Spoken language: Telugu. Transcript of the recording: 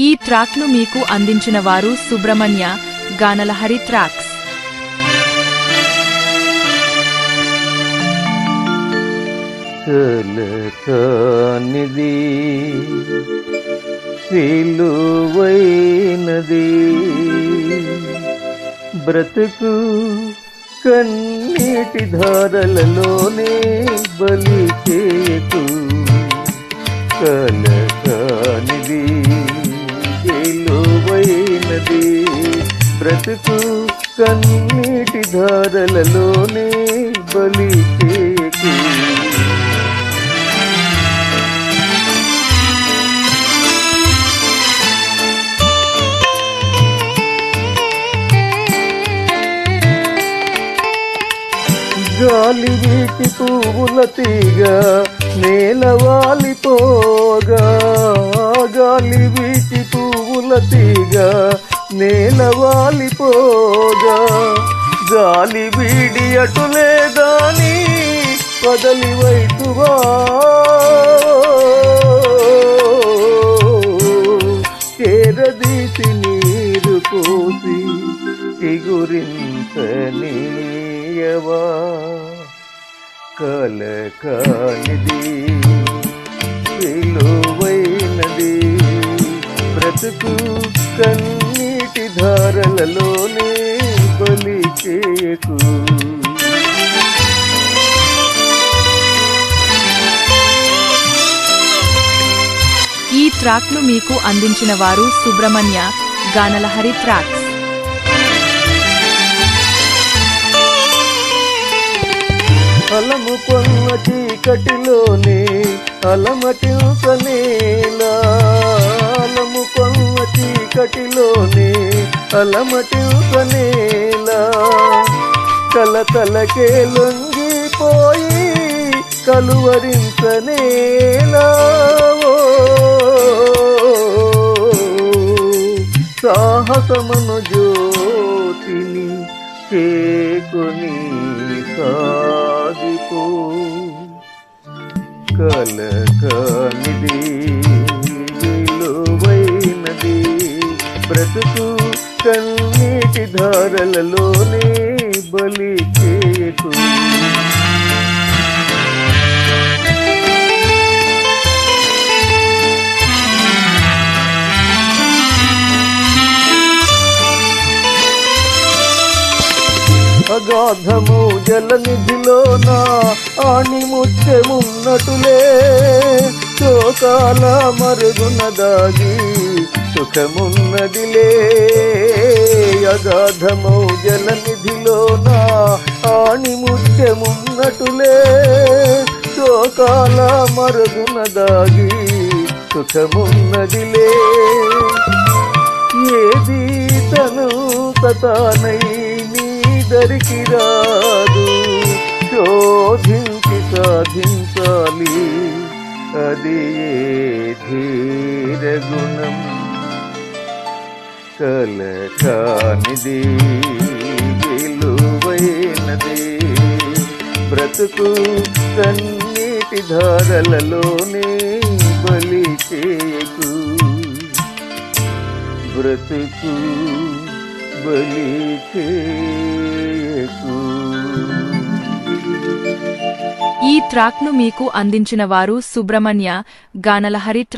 ఈ ట్రాక్ను మీకు అందించిన వారు సుబ్రహ్మణ్య గానలహరి ట్రాక్స్. కలకానిది విలువైనది బ్రతుకు కన్నీటి ధారలలోనే బలి చేయకు. కలకానిది విలువైనది బ్రతుకు కన్నీటి ధారలలోనే బలి చేయకు. గాలి వీటి పువ్వుల తీగ నేలవాలిపోగా, గాలి వీటి పువ్వుల తీగ నేలవాలిపోగా, గాలి వీడి అటులేదాని కదలి వైతువా. చేరదీసి నీరు పోసి చిగురించనీయవా. కలకానిది విలువైనది బ్రతుకు కన్నీటి ధారలలోనే బలి చేయకు. ఈ ట్రాక్ను మీకు అందించిన వారు సుబ్రహ్మణ్య గానలహరి ట్రాక్స్. అలము కొన్న చీకటిలోనే అలమటించనేలా, అలము కొన్న చీకటిలోనే అలమటించనేలా, కలతలకే లొంగిపోయి కలువరించనేలా. సాహసమను జ్యోతిని చేకొని సాగిపో. కలకానిది విలువైనది బ్రతుకు కన్నీటి ధారలలోనే బలి చేయకు. అగాధము జలనిధిలోన ఆణిముత్యమున్నటులే, శోకాల మరుగున దాగి సుఖమున్నదిలే. అగాధము జలనిధిలోన ఆణిముత్యమున్నటులే, శోకాల మరుగున దాగి సుఖమున్నదిలే. ఏది తను తానై దరికి రాదు, శోధించి సాధించాలి అది ధీరగుణం. కలకానిది విలువైనది బ్రతుకు కన్నీటి ధారలలోనే బలి చేయకు. బ్రతుకు బలి చేయకు. ఈ ట్రాక్ను మీకు అందించిన వారు సుబ్రహ్మణ్య గానలహరి